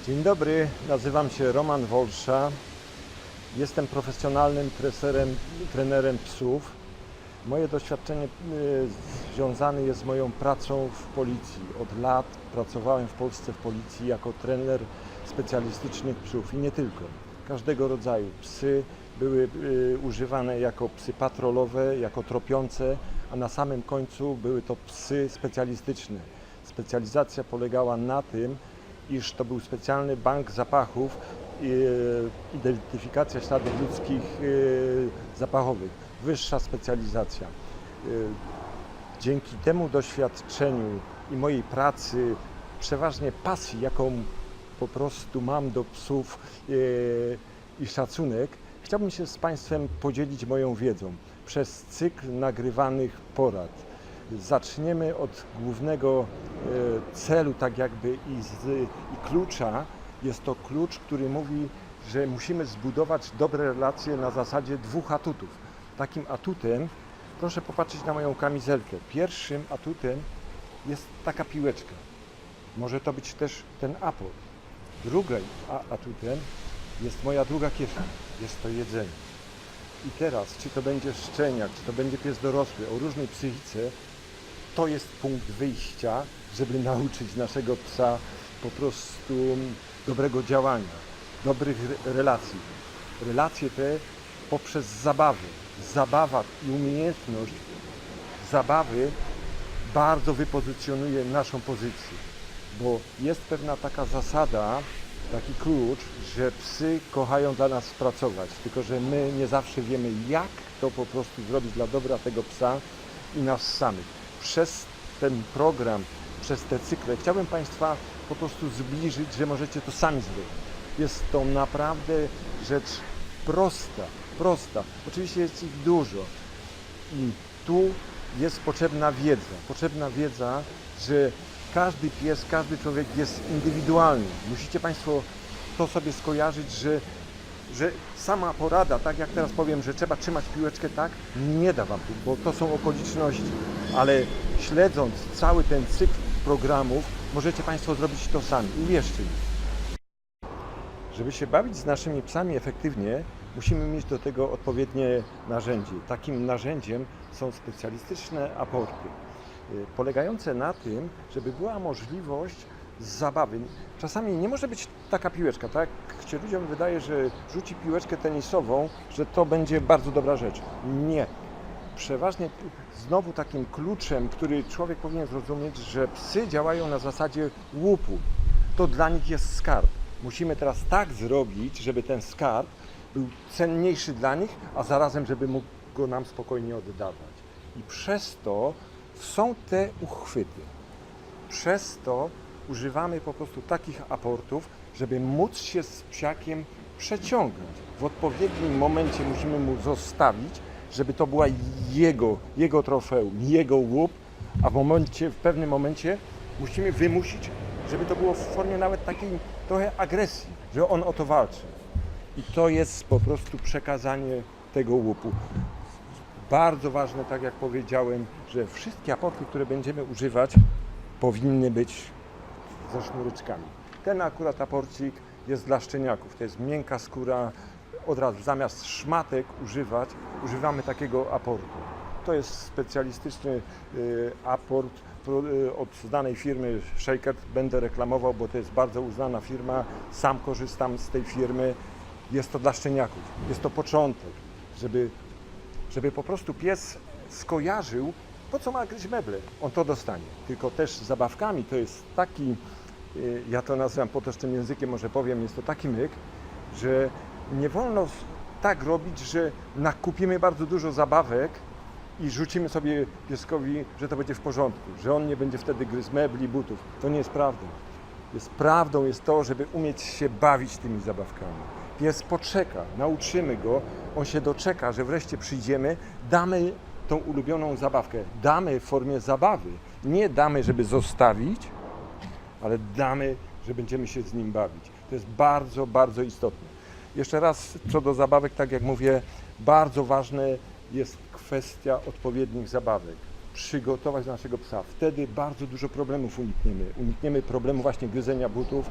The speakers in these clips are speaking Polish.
Dzień dobry, nazywam się Roman Wolsza. Jestem profesjonalnym trenerem psów. Moje doświadczenie związane jest z moją pracą w policji. Od lat pracowałem w Polsce w policji jako trener specjalistycznych psów i nie tylko. Każdego rodzaju psy były używane jako psy patrolowe, jako tropiące, a na samym końcu były to psy specjalistyczne. Specjalizacja polegała na tym, iż to był specjalny bank zapachów, identyfikacja śladów ludzkich zapachowych, wyższa specjalizacja. Dzięki temu doświadczeniu i mojej pracy, przeważnie pasji, jaką po prostu mam do psów i szacunek, chciałbym się z Państwem podzielić moją wiedzą przez cykl nagrywanych porad. Zaczniemy od głównego celu, tak jakby i klucza. Jest to klucz, który mówi, że musimy zbudować dobre relacje na zasadzie dwóch atutów. Takim atutem, proszę popatrzeć na moją kamizelkę. Pierwszym atutem jest taka piłeczka. Może to być też ten aport. Drugim atutem jest moja druga kieszeń. Jest to jedzenie. I teraz, czy to będzie szczeniak, czy to będzie pies dorosły o różnej psychice, to jest punkt wyjścia, żeby nauczyć naszego psa po prostu dobrego działania, dobrych relacji. Relacje te poprzez zabawy. Zabawa i umiejętność zabawy bardzo wypozycjonuje naszą pozycję, bo jest pewna taka zasada, taki klucz, że psy kochają dla nas pracować, tylko że my nie zawsze wiemy, jak to po prostu zrobić dla dobra tego psa i nas samych. Przez ten program, przez te cykle chciałbym Państwa po prostu zbliżyć, że możecie to sami zrobić. Jest to naprawdę rzecz prosta. Oczywiście jest ich dużo i tu jest potrzebna wiedza, że każdy pies, każdy człowiek jest indywidualny. Musicie Państwo to sobie skojarzyć, że sama porada, tak jak teraz powiem, że trzeba trzymać piłeczkę tak, nie da Wam tu, bo to są okoliczności, ale śledząc cały ten cykl programów, możecie Państwo zrobić to sami, uwierzcie mi. Żeby się bawić z naszymi psami efektywnie, musimy mieć do tego odpowiednie narzędzie. Takim narzędziem są specjalistyczne aporty, polegające na tym, żeby była możliwość zabawy. Czasami nie może być taka piłeczka, tak? Się ludziom wydaje, że rzuci piłeczkę tenisową, że to będzie bardzo dobra rzecz. Nie. Przeważnie znowu takim kluczem, który człowiek powinien zrozumieć, że psy działają na zasadzie łupu. To dla nich jest skarb. Musimy teraz tak zrobić, żeby ten skarb był cenniejszy dla nich, a zarazem, żeby mógł go nam spokojnie oddawać. I przez to są te uchwyty. Przez to używamy po prostu takich aportów, żeby móc się z psiakiem przeciągnąć. W odpowiednim momencie musimy mu zostawić, żeby to była jego trofeum, jego łup, a w pewnym momencie musimy wymusić, żeby to było w formie nawet takiej trochę agresji, że on o to walczy. I to jest po prostu przekazanie tego łupu. Bardzo ważne, tak jak powiedziałem, że wszystkie aporty, które będziemy używać, powinny być ze sznureczkami. Ten akurat aporcik jest dla szczeniaków. To jest miękka skóra. Od razu zamiast szmatek używamy takiego aportu. To jest specjalistyczny aport od znanej firmy Shaker. Będę reklamował, bo to jest bardzo uznana firma. Sam korzystam z tej firmy. Jest to dla szczeniaków. Jest to początek, żeby po prostu pies skojarzył, po co ma gryźć meble. On to dostanie. Tylko też z zabawkami to jest taki, ja to nazywam potocznym językiem, może powiem, jest to taki myk, że nie wolno tak robić, że nakupimy bardzo dużo zabawek i rzucimy sobie pieskowi, że to będzie w porządku, że on nie będzie wtedy gryzł mebli, butów. To nie jest prawdą. Prawdą jest to, żeby umieć się bawić tymi zabawkami. Pies poczeka, nauczymy go, on się doczeka, że wreszcie przyjdziemy, damy tą ulubioną zabawkę. Damy w formie zabawy. Nie damy, żeby zostawić, ale damy, że będziemy się z nim bawić. To jest bardzo, bardzo istotne. Jeszcze raz co do zabawek, tak jak mówię, bardzo ważna jest kwestia odpowiednich zabawek. przygotować naszego psa. Wtedy bardzo dużo problemów unikniemy. Unikniemy problemu właśnie gryzenia butów,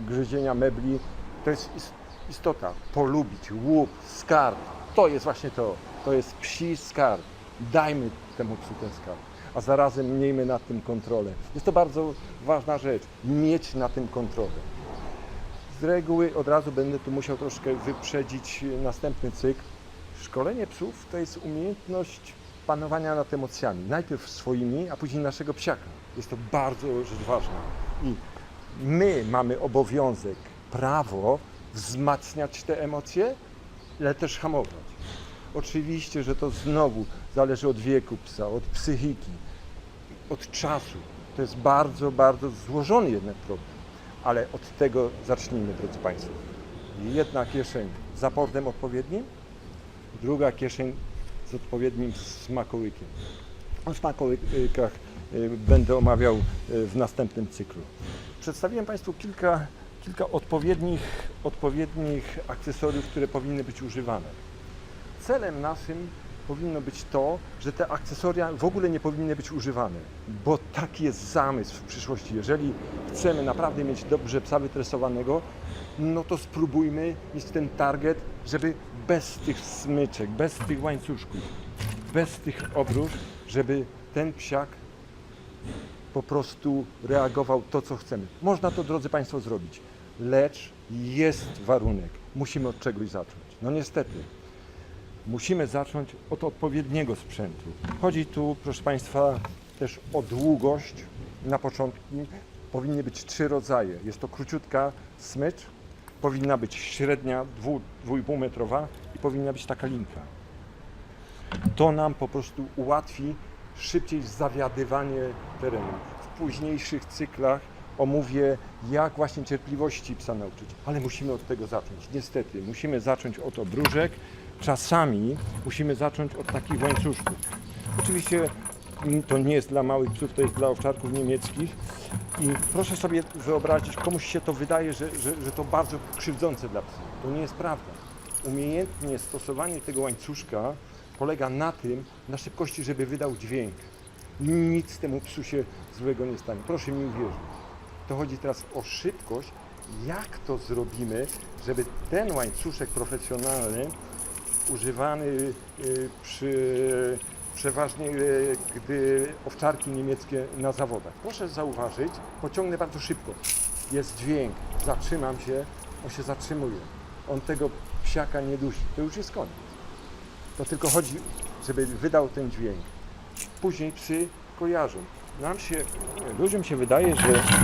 gryzienia mebli. To jest istota. Polubić, łup, skarb. To jest właśnie to. To jest psi skarb. Dajmy temu psu ten skarb, a zarazem miejmy nad tym kontrolę. Jest to bardzo ważna rzecz. Mieć na tym kontrolę. Z reguły od razu będę tu musiał troszkę wyprzedzić następny cykl. Szkolenie psów to jest umiejętność panowania nad emocjami. Najpierw swoimi, a później naszego psiaka. Jest to bardzo rzecz ważna. I my mamy obowiązek, prawo wzmacniać te emocje, ale też hamować. Oczywiście, że to znowu zależy od wieku psa, od psychiki, od czasu. To jest bardzo, bardzo złożony jednak problem. Ale od tego zacznijmy, drodzy Państwo. Jedna kieszeń z aportem odpowiednim, druga kieszeń z odpowiednim smakołykiem. O smakołykach będę omawiał w następnym cyklu. Przedstawiłem Państwu kilka odpowiednich akcesoriów, które powinny być używane. Celem naszym powinno być to, że te akcesoria w ogóle nie powinny być używane, bo taki jest zamysł w przyszłości. Jeżeli chcemy naprawdę mieć dobrze psa wytresowanego, no to spróbujmy mieć ten target, żeby bez tych smyczek, bez tych łańcuszków, bez tych obrusz, żeby ten psiak po prostu reagował to, co chcemy. Można to, drodzy Państwo, zrobić, lecz jest warunek. Musimy od czegoś zacząć. No niestety. Musimy zacząć od odpowiedniego sprzętu. Chodzi tu, proszę Państwa, też o długość. Na początku powinny być 3 rodzaje. Jest to króciutka smycz, powinna być średnia 2,5 metrowa i powinna być taka linka. To nam po prostu ułatwi szybciej zawiadywanie terenu. W późniejszych cyklach omówię, jak właśnie cierpliwości psa nauczyć, ale musimy od tego zacząć. Niestety, musimy zacząć od obróżek. Czasami musimy zacząć od takich łańcuszków. Oczywiście to nie jest dla małych psów, to jest dla owczarków niemieckich. I proszę sobie wyobrazić, komuś się to wydaje, że to bardzo krzywdzące dla psów. To nie jest prawda. Umiejętnie stosowanie tego łańcuszka polega na tym, na szybkości, żeby wydał dźwięk. Nic temu psu się złego nie stanie. Proszę mi uwierzyć. To chodzi teraz o szybkość. Jak to zrobimy, żeby ten łańcuszek profesjonalny używany przeważnie gdy owczarki niemieckie na zawodach. Proszę zauważyć, pociągnę bardzo szybko. Jest dźwięk, zatrzymam się, on się zatrzymuje. On tego psiaka nie dusi. To już jest koniec. To tylko chodzi, żeby wydał ten dźwięk. Później psy kojarzą. Ludziom się wydaje,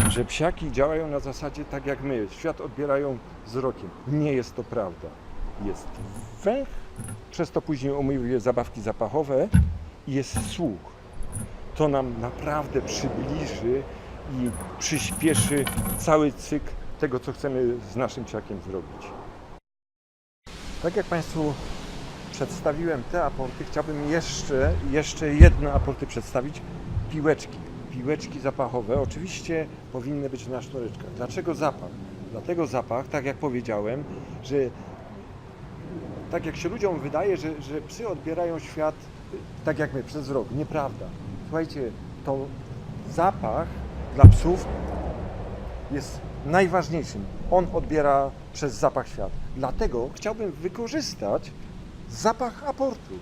że psiaki działają na zasadzie tak jak my. Świat odbierają wzrokiem. Nie jest to prawda. Jest węch, przez to później omówię zabawki zapachowe i jest słuch. To nam naprawdę przybliży i przyspieszy cały cykl tego, co chcemy z naszym psiakiem zrobić. Tak jak Państwu przedstawiłem te aporty, chciałbym jeszcze jedne aporty przedstawić. Piłeczki zapachowe oczywiście powinny być na sznureczkach. Dlaczego zapach? Dlatego zapach, tak jak powiedziałem, że tak jak się ludziom wydaje, że psy odbierają świat tak jak my, przez wzrok. Nieprawda. Słuchajcie, to zapach dla psów jest najważniejszym. On odbiera przez zapach świat. Dlatego chciałbym wykorzystać zapach aportu.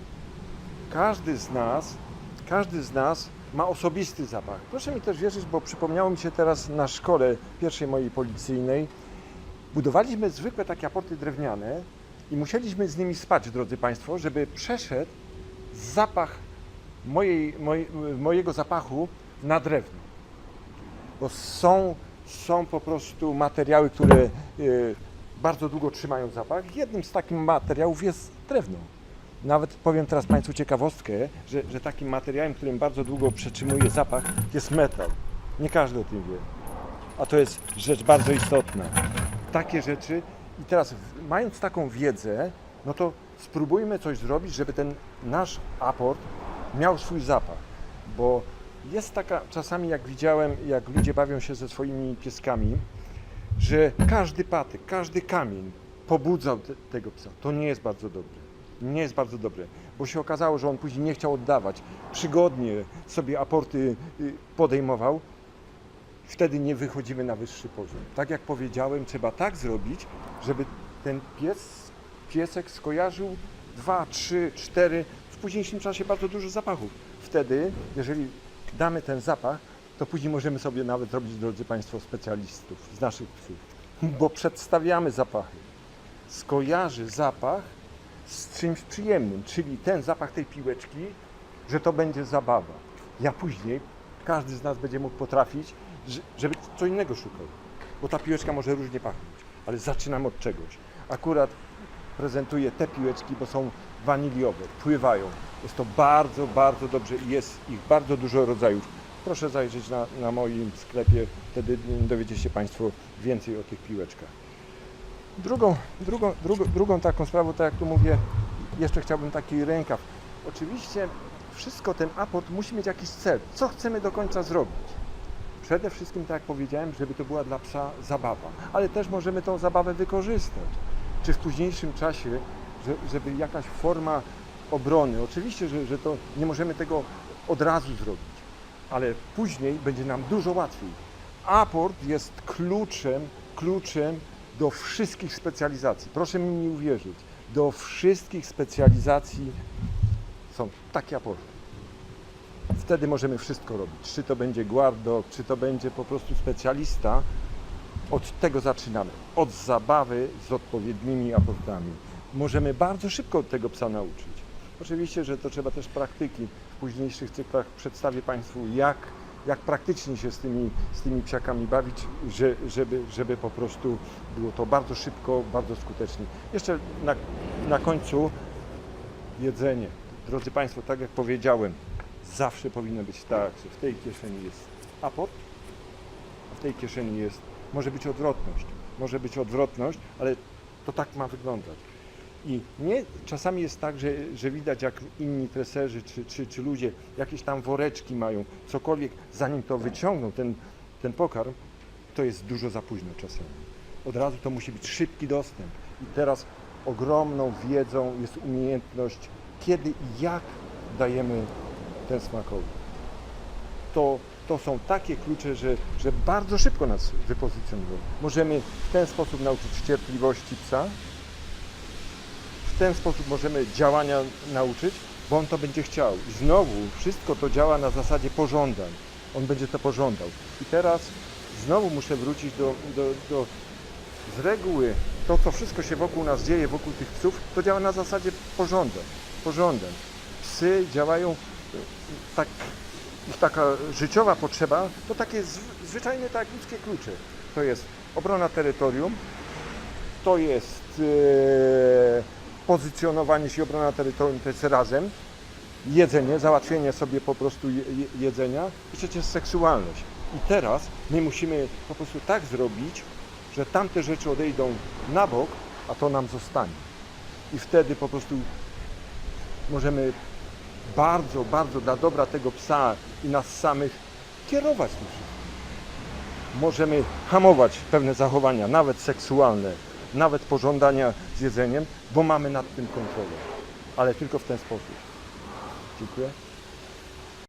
Każdy z nas ma osobisty zapach. Proszę mi też wierzyć, bo przypomniało mi się teraz na szkole pierwszej mojej policyjnej. Budowaliśmy zwykłe takie aporty drewniane i musieliśmy z nimi spać, drodzy Państwo, żeby przeszedł zapach mojego zapachu na drewno. Bo są po prostu materiały, które bardzo długo trzymają zapach. Jednym z takich materiałów jest drewno. Nawet powiem teraz Państwu ciekawostkę, że takim materiałem, którym bardzo długo przetrzymuje zapach, jest metal. Nie każdy o tym wie. A to jest rzecz bardzo istotna. Takie rzeczy. I teraz, mając taką wiedzę, no to spróbujmy coś zrobić, żeby ten nasz aport miał swój zapach. Bo jest taka, czasami jak widziałem, jak ludzie bawią się ze swoimi pieskami, że każdy patyk, każdy kamień pobudzał tego psa. To nie jest bardzo dobre. nie jest bardzo dobre, bo się okazało, że on później nie chciał oddawać. Przygodnie sobie aporty podejmował. Wtedy nie wychodzimy na wyższy poziom. Tak jak powiedziałem, trzeba tak zrobić, żeby ten piesek skojarzył 2, 3, 4, w późniejszym czasie bardzo dużo zapachów. Wtedy, jeżeli damy ten zapach, to później możemy sobie nawet zrobić, drodzy Państwo, specjalistów z naszych psów, bo przedstawiamy zapachy. Skojarzy zapach z czymś przyjemnym, czyli ten zapach tej piłeczki, że to będzie zabawa. Ja później, każdy z nas będzie mógł potrafić, żeby co innego szukał, bo ta piłeczka może różnie pachnąć, ale zaczynam od czegoś. Akurat prezentuję te piłeczki, bo są waniliowe, pływają. Jest to bardzo, bardzo dobrze i jest ich bardzo dużo rodzajów. Proszę zajrzeć na moim sklepie, wtedy dowiecie się Państwo więcej o tych piłeczkach. Drugą taką sprawą, tak jak tu mówię, jeszcze chciałbym taki rękaw. Oczywiście wszystko, ten aport musi mieć jakiś cel. Co chcemy do końca zrobić? Przede wszystkim, tak jak powiedziałem, żeby to była dla psa zabawa, ale też możemy tą zabawę wykorzystać. Czy w późniejszym czasie, żeby jakaś forma obrony. Oczywiście, że to nie możemy tego od razu zrobić, ale później będzie nam dużo łatwiej. Aport jest kluczem do wszystkich specjalizacji. Proszę mi nie uwierzyć, do wszystkich specjalizacji są takie aporty. Wtedy możemy wszystko robić. Czy to będzie guardo, czy to będzie po prostu specjalista, od tego zaczynamy. Od zabawy z odpowiednimi aportami. Możemy bardzo szybko tego psa nauczyć. Oczywiście, że to trzeba też praktyki. W późniejszych cyklach przedstawię Państwu, jak praktycznie się z tymi psiakami bawić, żeby po prostu było to bardzo szybko, bardzo skutecznie. Jeszcze na końcu jedzenie. Drodzy Państwo, tak jak powiedziałem, zawsze powinno być tak, że w tej kieszeni jest aport, a w tej kieszeni może być odwrotność, ale to tak ma wyglądać. I czasami jest tak, że widać, jak inni treserzy czy ludzie jakieś tam woreczki mają, cokolwiek, zanim to wyciągną, ten pokarm, to jest dużo za późno czasami. Od razu to musi być szybki dostęp. I teraz ogromną wiedzą jest umiejętność, kiedy i jak dajemy ten smakowy. To są takie klucze, że bardzo szybko nas wypozycjonują. Możemy w ten sposób nauczyć cierpliwości psa, w ten sposób możemy działania nauczyć, bo on to będzie chciał. I znowu wszystko to działa na zasadzie pożądań. On będzie to pożądał. I teraz znowu muszę wrócić z reguły to, co wszystko się wokół nas dzieje, wokół tych psów, to działa na zasadzie pożądań. Psy działają tak, ich taka życiowa potrzeba, to takie zwyczajne, tak ludzkie klucze. To jest obrona terytorium, to jest pozycjonowanie się, obrona terytorium, to jest razem, jedzenie, załatwienie sobie po prostu jedzenia i przecież seksualność. I teraz my musimy po prostu tak zrobić, że tamte rzeczy odejdą na bok, a to nam zostanie. I wtedy po prostu możemy bardzo, bardzo dla dobra tego psa i nas samych kierować tym wszystkim. Możemy hamować pewne zachowania, nawet seksualne, nawet pożądania z jedzeniem, bo mamy nad tym kontrolę. Ale tylko w ten sposób. Dziękuję.